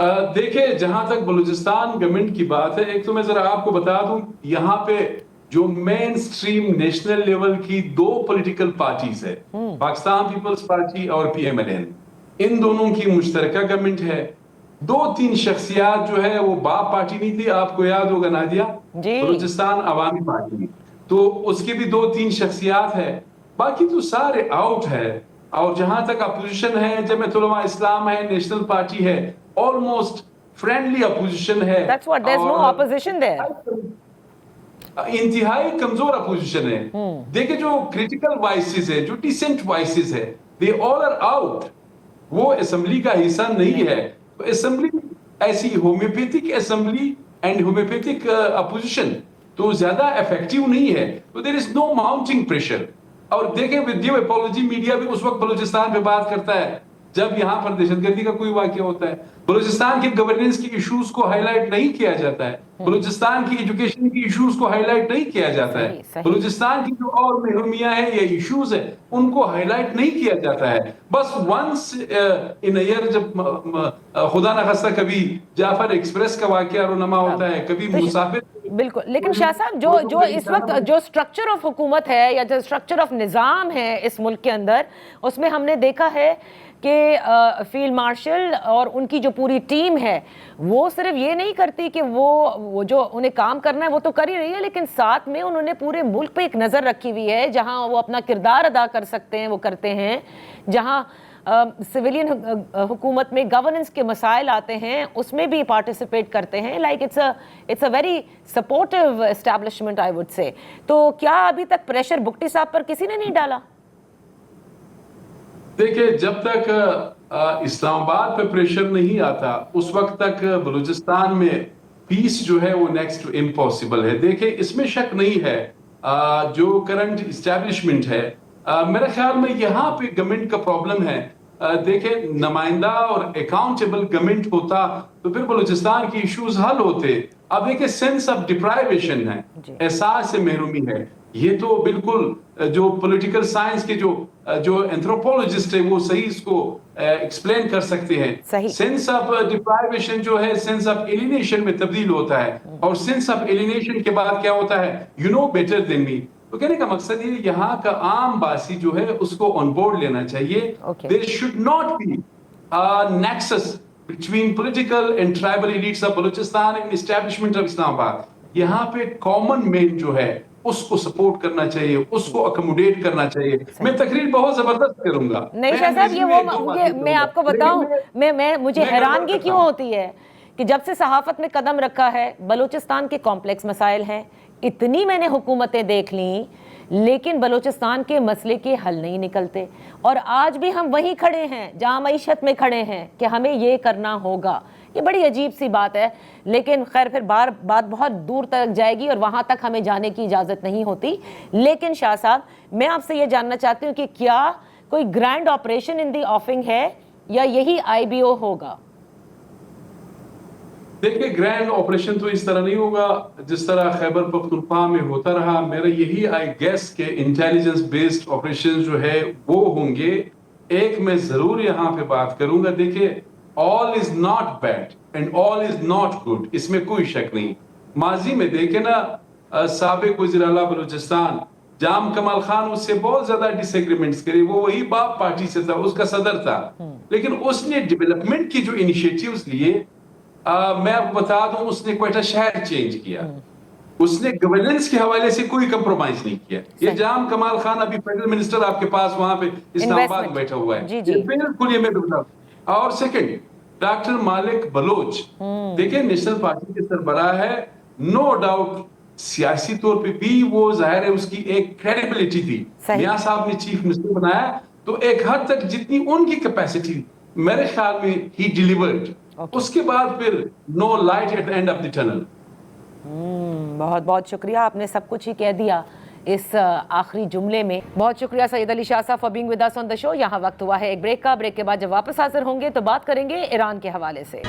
देखिए, जहां तक बलूचिस्तान गवर्नमेंट की बात है, एक तो मैं जरा आपको बता दूं, यहाँ पे जो मेन स्ट्रीम नेशनल लेवल की दो पॉलिटिकल पार्टीज है, पाकिस्तान पीपल्स पार्टी और PMLN, इन दोनों की मुश्तरका गवर्नमेंट है। दो तीन शख्सियात जो है वो बाप पार्टी नहीं थी, आपको याद होगा नादिया, जी बलूचिस्तान अवामी पार्टी, तो उसकी भी दो तीन शख्सियात है, बाकी तो सारे आउट है। और जहां तक अपोजिशन है, जमीयत उलमा इस्लाम है, नेशनल पार्टी है, ऑलमोस्ट फ्रेंडली अपोजिशन है। That's what, there is no और ऑपोजिशन देयर। इंतहाई कमजोर अपोजिशन है। देखिए, जो क्रिटिकल वॉइसेस है, जो डिसेंट वॉइसेस है, दे ऑल आर आउट। वो असेंबली का हिस्सा नहीं है। तो असेंबली ऐसी homeopathic assembly and homeopathic opposition तो ज्यादा इफेक्टिव नहीं है। तो there is no mounting pressure. और देखें, विद ड्यू अपॉलॉजी, मीडिया भी उस वक्त बलूचिस्तान पे बात करता है जब यहां पर दहशतगर्दी का कोई वाकया होता है। बलूचिस्तान के गवर्नेंस की इश्यूज को हाईलाइट नहीं किया जाता है। बलूचिस्तान की एजुकेशन की इश्यूज को हाईलाइट नहीं किया जाता है। बलूचिस्तान की जो और महरूमियां हैं या इश्यूज है, उनको हाईलाइट नहीं किया जाता है। बस वंस इन ईयर, जब खुदा न खास्ता कभी जाफर एक्सप्रेस का वाकया रोनमा होता है, कभी मुसाफिर। बिल्कुल, लेकिन शाह साहब, जो इस वक्त जो स्ट्रक्चर ऑफ हुकूमत है या जो स्ट्रक्चर ऑफ निज़ाम है इस मुल्क के अंदर, उसमें हमने देखा है कि फील्ड मार्शल और उनकी जो पूरी टीम है वो सिर्फ ये नहीं करती कि वो जो उन्हें काम करना है वो तो कर ही रही है, लेकिन साथ में उन्होंने पूरे मुल्क पे एक नज़र रखी हुई है। जहां वो अपना किरदार अदा कर सकते हैं वो करते हैं, जहां सिविलियन हुकूमत में गवर्नेंस के मसाइल आते हैं उसमें भी पार्टिसिपेट करते हैं। Like it's a very supportive establishment, I would say. तो क्या अभी तक प्रेशर भुट्टी साहब पर किसी ने नहीं डाला? देखिए, जब तक इस्लामाबाद पे प्रेशर नहीं आता, उस वक्त तक बलूचिस्तान में पीस जो है वो नेक्स्ट टू इम्पॉसिबल है। देखिए, इसमें शक नहीं है, जो करंट इस्टेब्लिशमेंट है, मेरे ख्याल में यहाँ पे गवर्नमेंट का प्रॉब्लम है। देखिए, नुमाइंदा और अकाउंटेबल गवर्नमेंट होता तो फिर बलूचिस्तान की इश्यूज हल होते। अब देखिए, सेंस ऑफ डिप्राइवेशन है, एहसास से महरूमी है, ये तो बिल्कुल जो पॉलिटिकल साइंस के जो एंथ्रोपोलॉजिस्ट है वो सही इसको एक्सप्लेन कर सकते हैं। सेंस ऑफ डिप्राइवेशन जो है सेंस ऑफ एलिनेशन में तब्दील होता है, और सेंस ऑफ एलिनेशन के बाद क्या होता है, you know better than me. तो कहने का मकसद ये, यहाँ का आम बासी जो है उसको ऑन बोर्ड लेना चाहिए। There should not be nexus between political and tribal elites of Balochistan and establishment of Islamabad. यहाँ पे कॉमन मैन जो है उसको सपोर्ट करना चाहिए, उसको अकोमोडेट करना चाहिए। मैं तकरीर बहुत जबरदस्त करूंगा। नहीं शाह साहब, ये मैं आपको बताऊं, मुझे हैरानगी क्यों होती है कि जब से सहाफत में कदम रखा है, बलूचिस्तान के कॉम्प्लेक्स मसाइल हैं, इतनी मैंने हुकूमतें देख ली, लेकिन बलूचिस्तान के मसले के हल नहीं निकलते। और आज भी हम वहीं खड़े हैं जहां मईशत में खड़े हैं कि हमें ये करना होगा। ये बड़ी अजीब सी बात है, लेकिन खैर फिर बात बहुत दूर तक जाएगी और वहां तक हमें जाने की इजाज़त नहीं होती। लेकिन शाह साहब, मैं आपसे ये जानना चाहती हूँ कि क्या कोई ग्रैंड ऑपरेशन इन दी ऑफिंग है या यही IBO होगा? देखिए, ग्रैंड ऑपरेशन तो इस तरह नहीं होगा जिस तरह खैबर पख्तूनख्वा में होता रहा। मेरा यही आई गेस के इंटेलिजेंस बेस्ड ऑपरेशन जो है वो होंगे। एक मैं जरूर यहाँ पे बात करूंगा, देखिए, all is not bad and all is not good, इसमें कोई शक नहीं। माजी में देखे ना, साबिक वज़ीर आला बलूचिस्तान जाम कमाल खान उससे बहुत ज्यादा डिसएग्रीमेंट्स करे, वो वही बाप पार्टी से था, उसका सदर था, लेकिन उसने डेवलपमेंट की जो इनिशिएटिव्स लिए, मैं आपको बता दूं, उसने क्वेटा शहर चेंज किया, उसने गवर्नेंस के हवाले से कोई कंप्रोमाइज नहीं किया। ये जाम कमाल खान अभी फेडरल मिनिस्टर आपके पास वहां पे इस्लामाबाद में बैठा हुआ है, बिल्कुल ये मैं बताऊं। और सेकंड, डॉक्टर मालिक बलोच, देखिए, नेशनल पार्टी के सरबराह है, नो डाउट सियासी तौर पे भी वो जाहिर है उसकी एक क्रेडिबिलिटी थी। मियां साहब ने चीफ मिनिस्टर बनाया तो एक हद तक जितनी उनकी कैपेसिटी, मेरे ख्याल में ही डिलीवर्ड। उसके बाद फिर no light at the end of the tunnel. बहुत बहुत शुक्रिया, आपने सब कुछ ही कह दिया इस आखिरी जुमले में। बहुत शुक्रिया सैयद अली शाह साहब for being with us on the show. यहाँ वक्त हुआ है एक ब्रेक का। ब्रेक के बाद जब वापस हाजिर होंगे तो बात करेंगे ईरान के हवाले से।